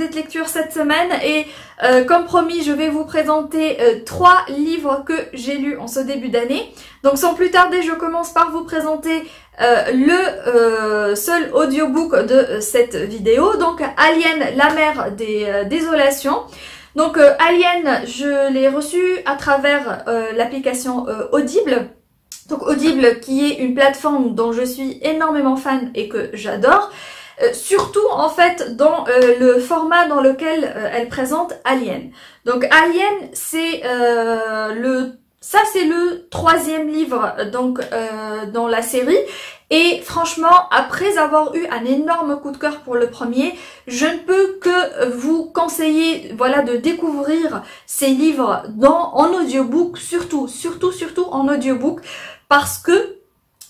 Audit Lecture cette semaine et comme promis je vais vous présenter 3 livres que j'ai lus en ce début d'année. Donc sans plus tarder je commence par vous présenter le seul audiobook de cette vidéo, donc Alien, la mer des désolations. Donc Alien, je l'ai reçu à travers l'application Audible. Donc Audible qui est une plateforme dont je suis énormément fan et que j'adore. Surtout en fait dans le format dans lequel elle présente Alien. Donc Alien c'est le 3e livre donc dans la série. Et franchement, après avoir eu un énorme coup de cœur pour le premier, je ne peux que vous conseiller, voilà, de découvrir ces livres en audiobook, surtout en audiobook, parce que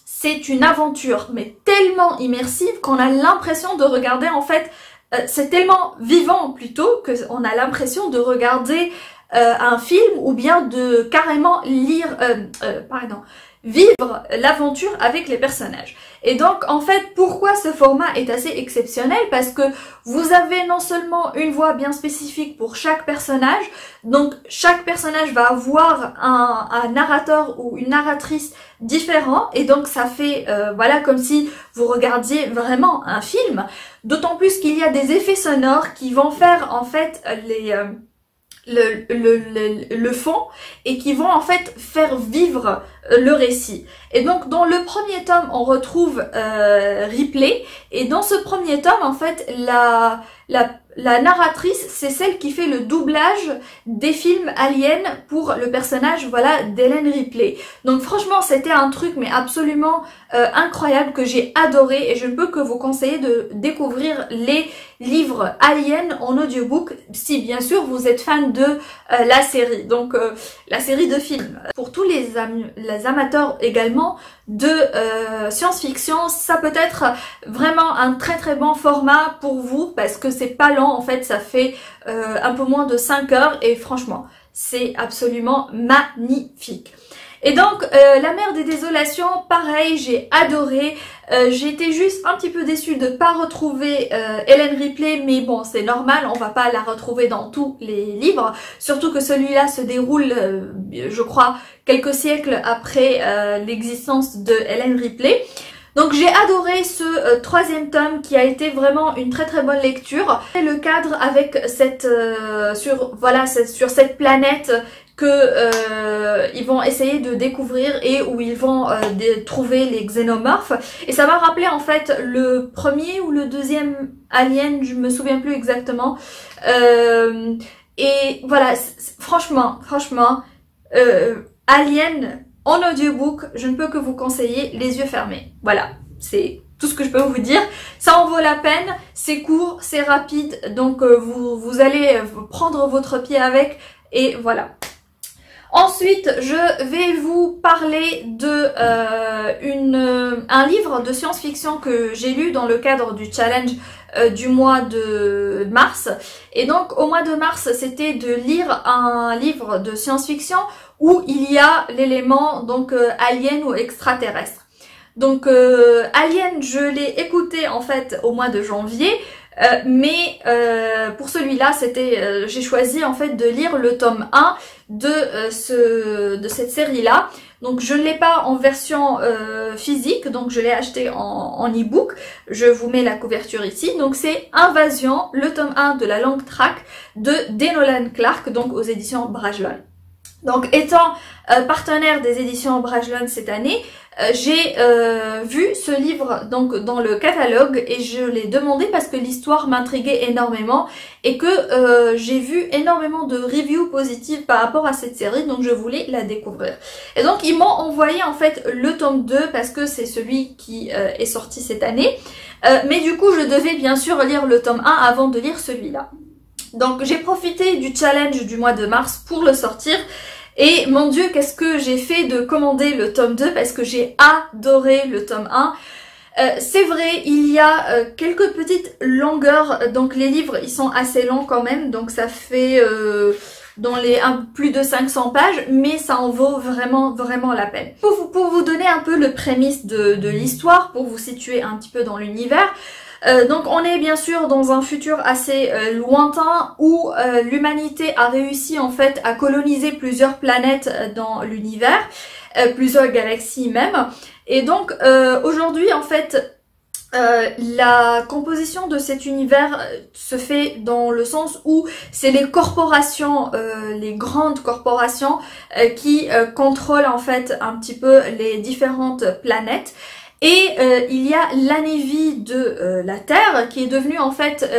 c'est une aventure, mais tellement immersive qu'on a l'impression de regarder, en fait, c'est tellement vivant plutôt qu'on a l'impression de regarder un film ou bien de carrément lire, vivre l'aventure avec les personnages. Et donc en fait pourquoi ce format est assez exceptionnel, parce que vous avez non seulement une voix bien spécifique pour chaque personnage, donc chaque personnage va avoir un narrateur ou une narratrice différent et donc ça fait voilà comme si vous regardiez vraiment un film, d'autant plus qu'il y a des effets sonores qui vont faire en fait le fond et qui vont en fait faire vivre le récit. Et donc dans le premier tome on retrouve Ripley, et dans ce premier tome en fait la narratrice c'est celle qui fait le doublage des films Alien pour le personnage, voilà, d'Ellen Ripley. Donc franchement c'était un truc mais absolument incroyable que j'ai adoré, et je ne peux que vous conseiller de découvrir les livres Alien en audiobook si bien sûr vous êtes fan de la série, donc la série de films. Pour tous les amateurs également de science-fiction, ça peut être vraiment un très bon format pour vous, parce que c'est pas lent en fait, ça fait un peu moins de 5 heures et franchement c'est absolument magnifique. Et donc la mer des désolations, pareil, j'ai adoré. J'étais juste un petit peu déçue de pas retrouver Ellen Ripley, mais bon c'est normal, on va pas la retrouver dans tous les livres, surtout que celui-là se déroule je crois quelques siècles après l'existence de Ellen Ripley. Donc j'ai adoré ce 3e tome qui a été vraiment une très bonne lecture. Et le cadre avec cette sur cette planète que ils vont essayer de découvrir et où ils vont trouver les xénomorphes, et ça m'a rappelé en fait le premier ou le 2e Alien, je me souviens plus exactement, et voilà, franchement Alien en audiobook, je ne peux que vous conseiller les yeux fermés. Voilà, c'est tout ce que je peux vous dire. Ça en vaut la peine, c'est court, c'est rapide, donc vous allez prendre votre pied avec, et voilà. Ensuite, je vais vous parler de un livre de science-fiction que j'ai lu dans le cadre du challenge du mois de mars. Et donc au mois de mars, c'était de lire un livre de science-fiction où il y a l'élément donc alien ou extraterrestre. Donc Alien, je l'ai écouté en fait au mois de janvier. Mais pour celui-là, c'était j'ai choisi en fait de lire le tome 1 de cette série-là. Donc je ne l'ai pas en version physique, donc je l'ai acheté en e-book. Je vous mets la couverture ici. Donc c'est Invasion, le tome 1 de la langue track de D. Nolan Clark, donc aux éditions Brajlon. Donc étant partenaire des éditions Brajlon cette année, j'ai vu ce livre donc dans le catalogue et je l'ai demandé parce que l'histoire m'intriguait énormément et que j'ai vu énormément de reviews positives par rapport à cette série, donc je voulais la découvrir. Et donc ils m'ont envoyé en fait le tome 2 parce que c'est celui qui est sorti cette année, mais du coup je devais bien sûr lire le tome 1 avant de lire celui-là. Donc j'ai profité du challenge du mois de mars pour le sortir. Et mon Dieu, qu'est-ce que j'ai fait de commander le tome 2 parce que j'ai adoré le tome 1. C'est vrai, il y a quelques petites longueurs, donc les livres ils sont assez longs quand même, donc ça fait dans les plus de 500 pages, mais ça en vaut vraiment la peine. Pour vous donner un peu le prémisse de l'histoire, pour vous situer un petit peu dans l'univers, Donc on est bien sûr dans un futur assez lointain où l'humanité a réussi en fait à coloniser plusieurs planètes dans l'univers, plusieurs galaxies même. Et donc aujourd'hui en fait la composition de cet univers se fait dans le sens où c'est les corporations, les grandes corporations qui contrôlent en fait un petit peu les différentes planètes. Et il y a la Navy de la Terre qui est devenue en fait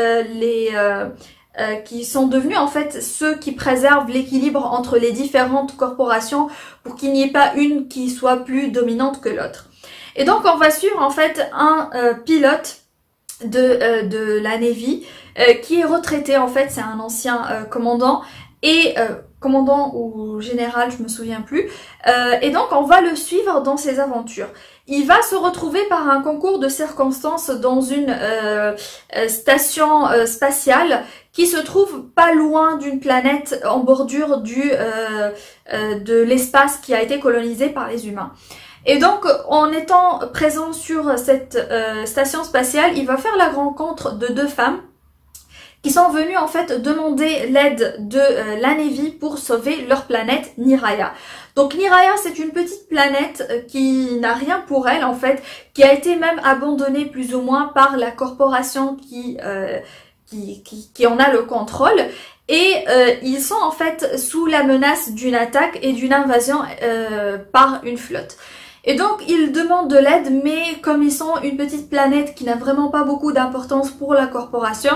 qui sont devenus en fait ceux qui préservent l'équilibre entre les différentes corporations pour qu'il n'y ait pas une qui soit plus dominante que l'autre. Et donc on va suivre en fait un pilote de la Navy qui est retraité en fait, c'est un ancien commandant et commandant ou général, je me souviens plus. Et donc on va le suivre dans ses aventures. Il va se retrouver par un concours de circonstances dans une station spatiale qui se trouve pas loin d'une planète en bordure de l'espace qui a été colonisé par les humains. Et donc, en étant présent sur cette station spatiale, il va faire la rencontre de deux femmes qui sont venues en fait demander l'aide de la Navy pour sauver leur planète Niraya. Donc Niraya, c'est une petite planète qui n'a rien pour elle en fait, qui a été même abandonnée plus ou moins par la corporation qui en a le contrôle. Et ils sont en fait sous la menace d'une attaque et d'une invasion par une flotte. Et donc ils demandent de l'aide, mais comme ils sont une petite planète qui n'a vraiment pas beaucoup d'importance pour la corporation,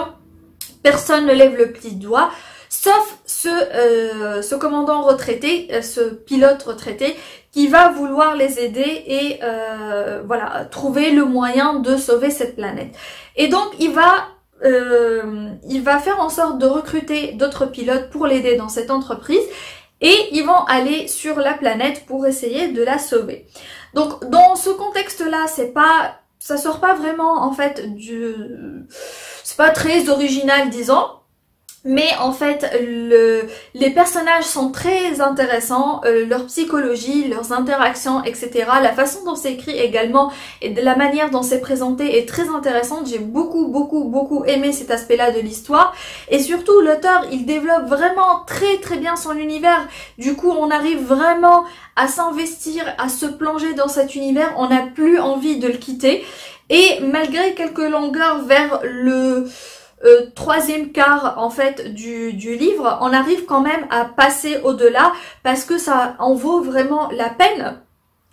personne ne lève le petit doigt, sauf ce commandant retraité, ce pilote retraité, qui va vouloir les aider et voilà, trouver le moyen de sauver cette planète. Et donc il va faire en sorte de recruter d'autres pilotes pour l'aider dans cette entreprise. Et ils vont aller sur la planète pour essayer de la sauver. Donc dans ce contexte-là, ça sort pas vraiment en fait c'est pas très original disons. Mais en fait, les personnages sont très intéressants, leur psychologie, leurs interactions, etc. La façon dont c'est écrit également et de la manière dont c'est présenté est très intéressante. J'ai beaucoup aimé cet aspect-là de l'histoire. Et surtout, l'auteur, il développe vraiment très bien son univers. Du coup, on arrive vraiment à s'investir, à se plonger dans cet univers. On n'a plus envie de le quitter. Et malgré quelques longueurs vers le troisième quart en fait du livre, on arrive quand même à passer au-delà parce que ça en vaut vraiment la peine.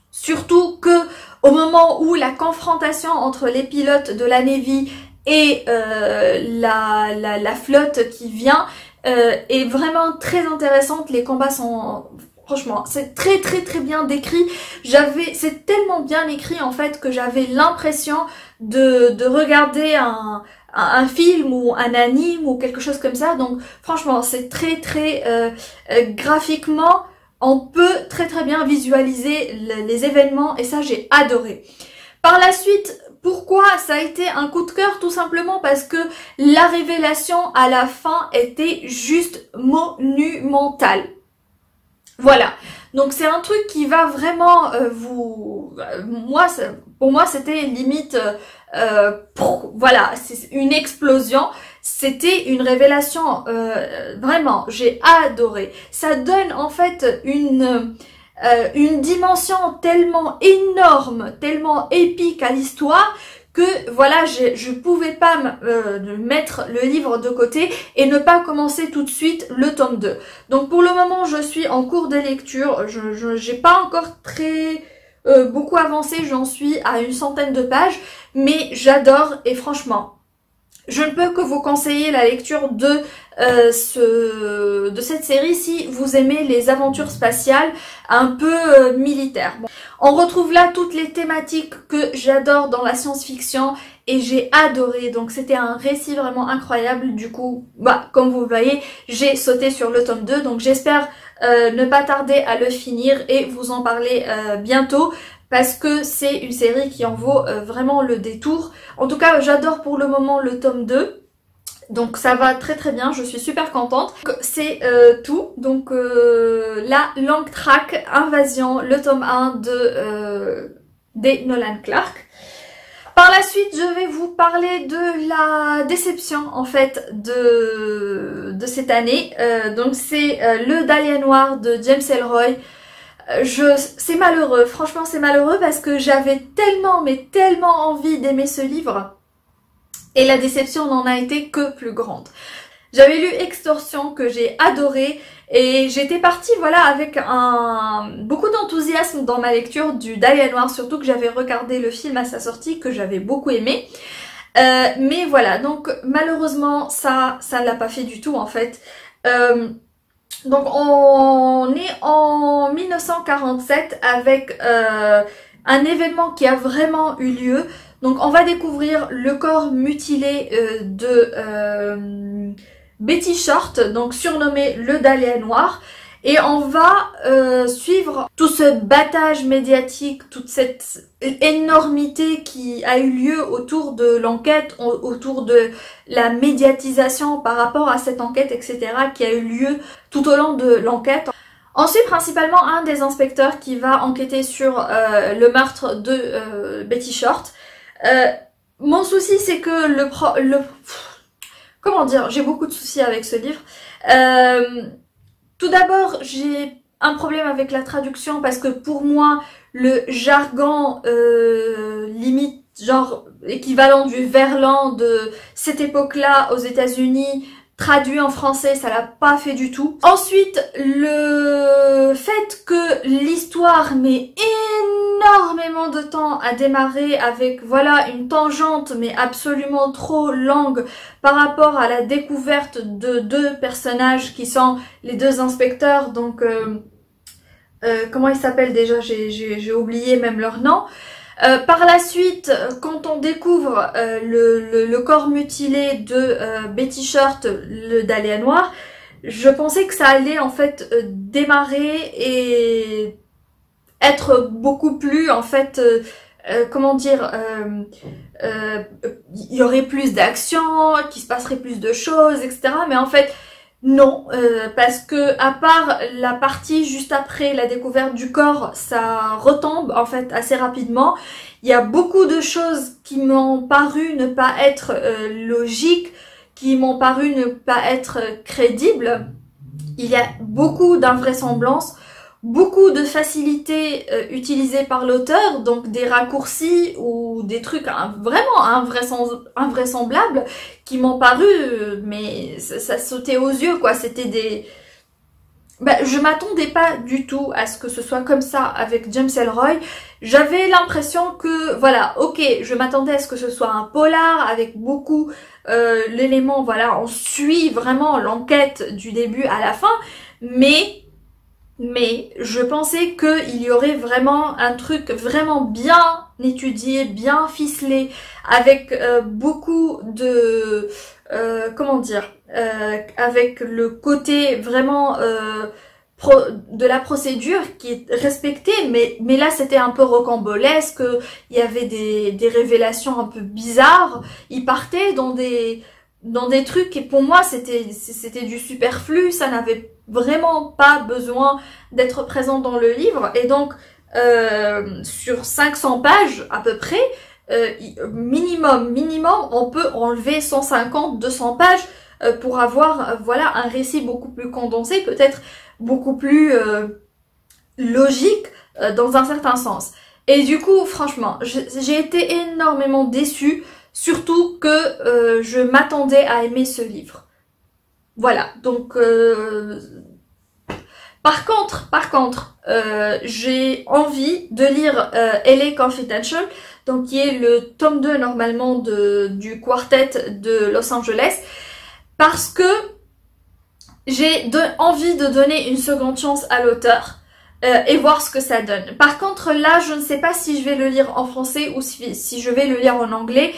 Surtout que au moment où la confrontation entre les pilotes de la Navy et la flotte qui vient est vraiment très intéressante. Les combats sont franchement, c'est très bien décrit. C'est tellement bien écrit en fait que j'avais l'impression de regarder un film ou un anime ou quelque chose comme ça. Donc franchement, c'est très graphiquement, on peut très bien visualiser les événements et ça j'ai adoré. Par la suite, pourquoi ça a été un coup de cœur? Tout simplement parce que la révélation à la fin était juste monumentale. Voilà, donc c'est un truc qui va vraiment pour moi c'était limite, voilà, c'est une explosion, c'était une révélation, vraiment, j'ai adoré. Ça donne en fait une dimension tellement énorme, tellement épique à l'histoire, que voilà, je pouvais pas mettre le livre de côté et ne pas commencer tout de suite le tome 2. Donc pour le moment, je suis en cours de lecture, j'ai pas encore beaucoup avancé, j'en suis à une centaine de pages, mais j'adore et franchement, je ne peux que vous conseiller la lecture de cette série si vous aimez les aventures spatiales un peu militaires. Bon. On retrouve là toutes les thématiques que j'adore dans la science-fiction et j'ai adoré. Donc c'était un récit vraiment incroyable. Du coup, comme vous le voyez, j'ai sauté sur le tome 2. Donc j'espère ne pas tarder à le finir et vous en parler bientôt. Parce que c'est une série qui en vaut vraiment le détour. En tout cas, j'adore pour le moment le tome 2. Donc ça va très bien, je suis super contente. C'est tout. Donc la Long Track Invasion, le tome 1 des Nolan Clark. Par la suite, je vais vous parler de la déception en fait de cette année. Donc c'est Le Dahlia Noir de James Ellroy. C'est malheureux, franchement c'est malheureux parce que j'avais tellement mais tellement envie d'aimer ce livre et la déception n'en a été que plus grande. J'avais lu Extorsion que j'ai adoré et j'étais partie voilà avec beaucoup d'enthousiasme dans ma lecture du Dahlia Noir, surtout que j'avais regardé le film à sa sortie que j'avais beaucoup aimé. Mais voilà, donc malheureusement ça ne l'a pas fait du tout en fait. Donc on est en 1947 avec un événement qui a vraiment eu lieu. Donc on va découvrir le corps mutilé de Betty Short, donc surnommé le Dahlia Noir. Et on va suivre tout ce battage médiatique, toute cette énormité qui a eu lieu autour de l'enquête, autour de la médiatisation par rapport à cette enquête, etc. qui a eu lieu tout au long de l'enquête. On suit principalement un des inspecteurs qui va enquêter sur le meurtre de Betty Short. Mon souci c'est que comment dire, j'ai beaucoup de soucis avec ce livre. Tout d'abord, j'ai un problème avec la traduction parce que pour moi, le jargon limite genre équivalent du verlan de cette époque-là aux États-Unis, traduit en français, ça l'a pas fait du tout. Ensuite, le fait que l'histoire met énormément de temps à démarrer avec voilà une tangente mais absolument trop longue par rapport à la découverte de deux personnages qui sont les deux inspecteurs, donc comment ils s'appellent déjà, j'ai oublié même leur nom. Par la suite, quand on découvre le corps mutilé de Betty Short, le Dahlia Noir, je pensais que ça allait en fait démarrer et être beaucoup plus en fait, comment dire, il y aurait plus d'action, qu'il se passerait plus de choses, etc. Mais en fait, non, parce que à part la partie juste après la découverte du corps, ça retombe en fait assez rapidement. Il y a beaucoup de choses qui m'ont paru ne pas être logiques, qui m'ont paru ne pas être crédibles. Il y a beaucoup d'invraisemblances, beaucoup de facilités utilisées par l'auteur, donc des raccourcis ou des trucs vraiment invraisemblables qui m'ont paru, mais ça sautait aux yeux quoi, c'était des... je m'attendais pas du tout à ce que ce soit comme ça avec James Ellroy. J'avais l'impression que, voilà, ok, je m'attendais à ce que ce soit un polar avec beaucoup l'élément, voilà, on suit vraiment l'enquête du début à la fin, mais je pensais qu'il y aurait vraiment un truc vraiment bien étudié, bien ficelé, avec beaucoup de... comment dire, avec le côté vraiment de la procédure qui est respectée, mais là c'était un peu rocambolesque, il y avait des révélations un peu bizarres, il partait dans des trucs et pour moi c'était du superflu, ça n'avait vraiment pas besoin d'être présent dans le livre et donc sur 500 pages à peu près, minimum, on peut enlever 150, 200 pages pour avoir voilà un récit beaucoup plus condensé, peut-être beaucoup plus logique dans un certain sens. Et du coup, franchement, j'ai été énormément déçue, surtout que je m'attendais à aimer ce livre. Voilà, donc par contre, j'ai envie de lire LA Confidential, donc qui est le tome 2 normalement du quartet de Los Angeles, parce que j'ai envie de donner une seconde chance à l'auteur et voir ce que ça donne. Par contre là, je ne sais pas si je vais le lire en français ou si je vais le lire en anglais,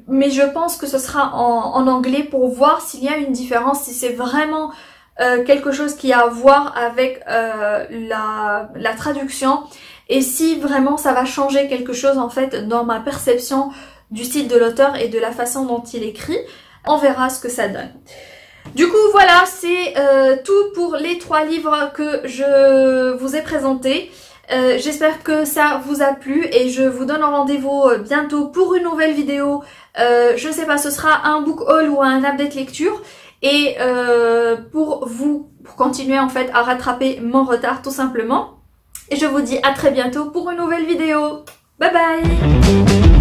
mais je pense que ce sera en anglais pour voir s'il y a une différence, si c'est vraiment quelque chose qui a à voir avec la traduction et si vraiment ça va changer quelque chose en fait dans ma perception du style de l'auteur et de la façon dont il écrit. On verra ce que ça donne. Du coup voilà, c'est tout pour les 3 livres que je vous ai présentés. J'espère que ça vous a plu et je vous donne rendez-vous bientôt pour une nouvelle vidéo. Je ne sais pas, ce sera un book haul ou un update lecture. Et pour continuer en fait à rattraper mon retard tout simplement. Et je vous dis à très bientôt pour une nouvelle vidéo. Bye bye!